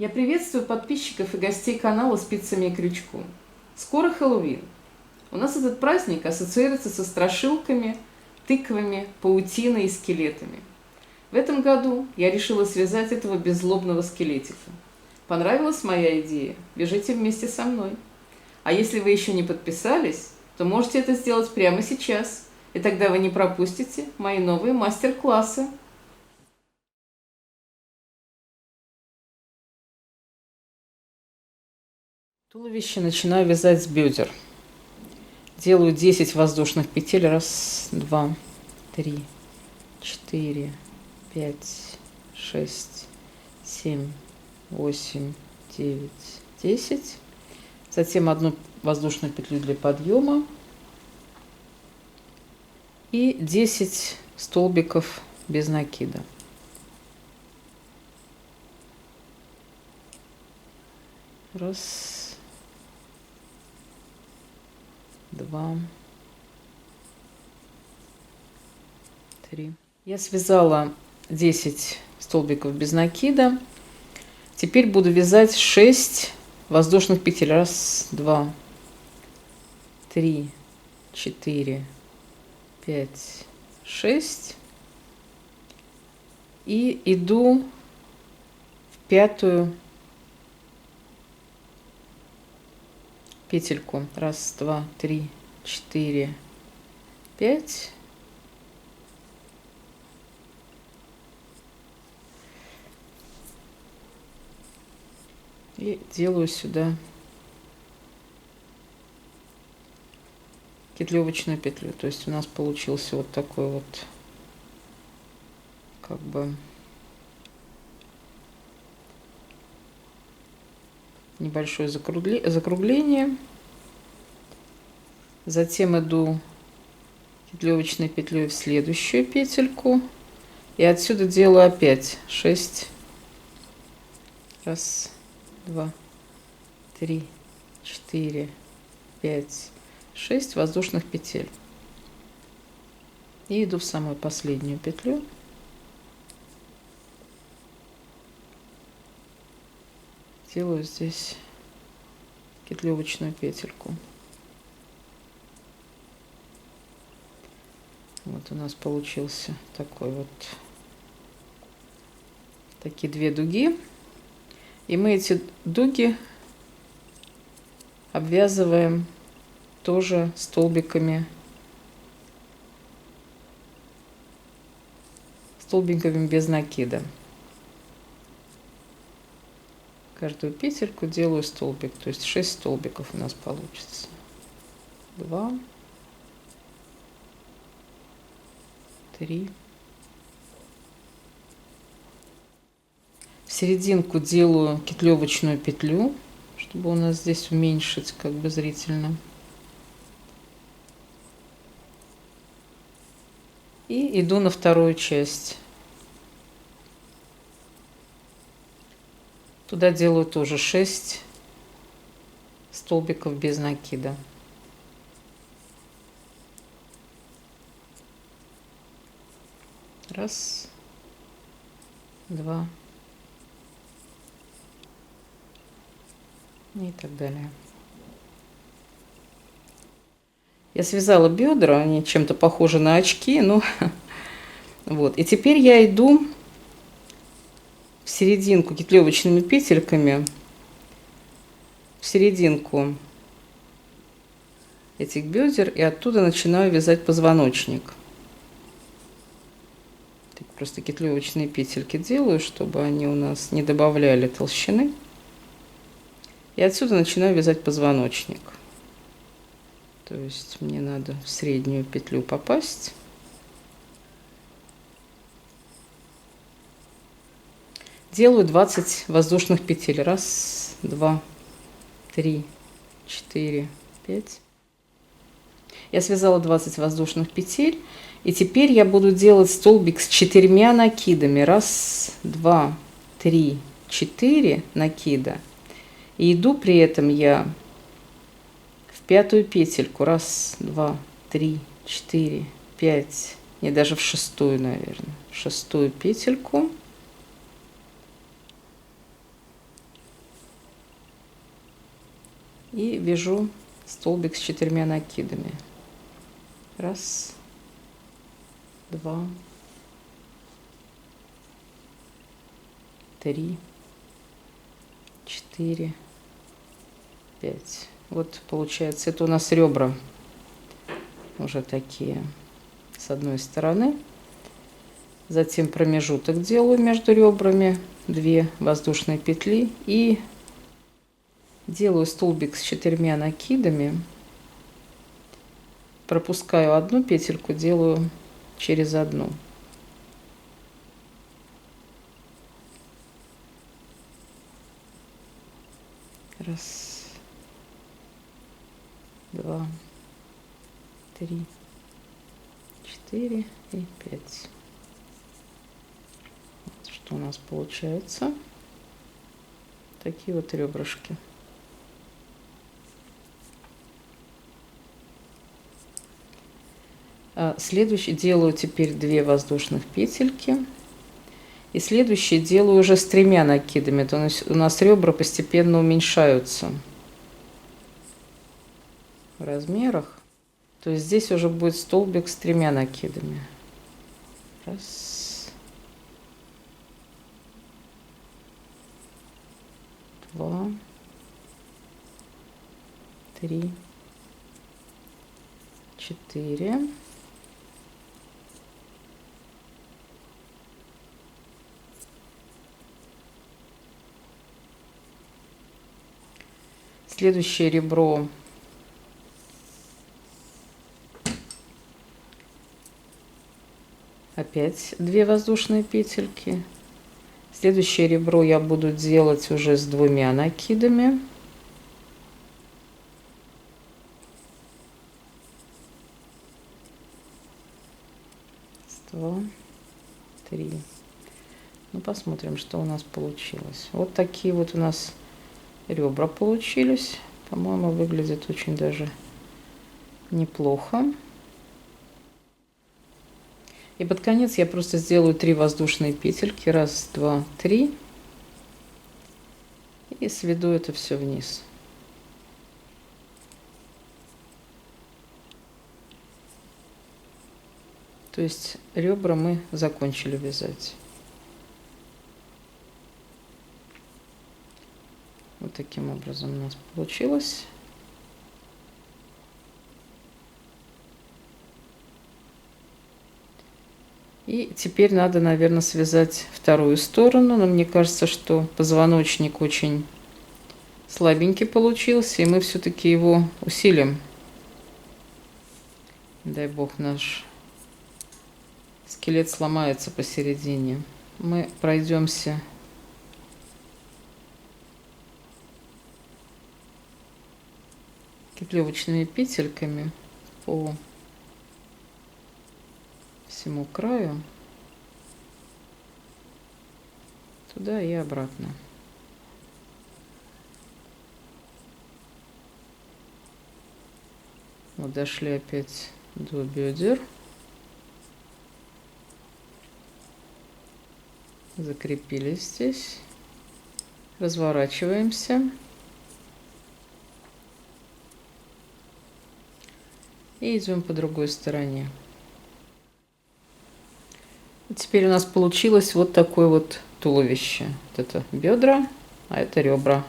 Я приветствую подписчиков и гостей канала «Спицами и крючком». Скоро Хэллоуин. У нас этот праздник ассоциируется со страшилками, тыквами, паутиной и скелетами. В этом году я решила связать этого беззлобного скелетика. Понравилась моя идея? Бежите вместе со мной. А если вы еще не подписались, то можете это сделать прямо сейчас, и тогда вы не пропустите мои новые мастер-классы. Туловище начинаю вязать с бедер. Делаю 10 воздушных петель. Раз, два, три, 4, 5, 6, 7, 8, 9, 10. Затем одну воздушную петлю для подъема. И 10 столбиков без накида. Раз, два, три. Я связала 10 столбиков без накида. Теперь буду вязать 6 воздушных петель. Раз, два, три, 4, 5, 6. И иду в пятую петельку. Раз, два, три, 4, 5. И делаю сюда петлевочную петлю. То есть у нас получился вот такой вот, как бы, небольшое закругление. Затем иду петлевочной петлей в следующую петельку. И отсюда делаю опять 6. Раз, два, три, 4, 5, 6 воздушных петель. И иду в самую последнюю петлю. Делаю здесь петлевочную петельку. Вот у нас получился такой вот, такие две дуги. И мы эти дуги обвязываем тоже столбиками без накида. Каждую петельку делаю столбик, то есть 6 столбиков у нас получится. 2, 3. В серединку делаю петлевочную петлю, чтобы у нас здесь уменьшить как бы зрительно. И иду на вторую часть. Туда делаю тоже 6 столбиков без накида. Раз, два и так далее. Я связала бедра, они чем-то похожи на очки, ну вот. И теперь я иду в серединку петлевочными петельками, в серединку этих бедер, и оттуда начинаю вязать позвоночник. Просто петлевочные петельки делаю, чтобы они у нас не добавляли толщины. И отсюда начинаю вязать позвоночник. То есть мне надо в среднюю петлю попасть. Делаю 20 воздушных петель. Раз, два, три, 4, 5. Я связала 20 воздушных петель. И теперь я буду делать столбик с 4 накидами. Раз, два, три, 4 накида. И иду при этом я в пятую петельку. Раз, два, три, 4, 5. Не, даже в шестую, наверное. В шестую петельку. И вяжу столбик с 4 накидами. Раз, два, три, 4, 5. Вот получается, это у нас ребра уже такие с одной стороны. Затем промежуток делаю между ребрами, 2 воздушные петли и делаю столбик с 4 накидами. Пропускаю одну петельку, делаю через одну. Раз, два, 3, 4 и 5. Вот что у нас получается. Такие вот ребрышки. Следующий делаю теперь 2 воздушных петельки. И следующий делаю уже с 3 накидами. То есть у нас ребра постепенно уменьшаются в размерах. То есть здесь уже будет столбик с 3 накидами. Раз, два, 3, 4. Следующее ребро опять 2 воздушные петельки. Следующее ребро я буду делать уже с 2 накидами. Два, 3. Ну, посмотрим, что у нас получилось. Вот такие вот у нас ребра получились. По-моему, выглядит очень даже неплохо. И под конец я просто сделаю 3 воздушные петельки. Раз, два, 3. И сведу это все вниз. То есть ребра мы закончили вязать. Вот таким образом у нас получилось. И теперь надо, наверное, связать вторую сторону. Но мне кажется, что позвоночник очень слабенький получился. И мы все-таки его усилим. Дай бог, наш скелет сломается посередине. Мы пройдемся петлевочными петельками по всему краю, туда и обратно. Вот дошли опять до бедер, закрепились здесь, разворачиваемся и идем по другой стороне. Теперь у нас получилось вот такое вот туловище. Вот это бедра, а это ребра.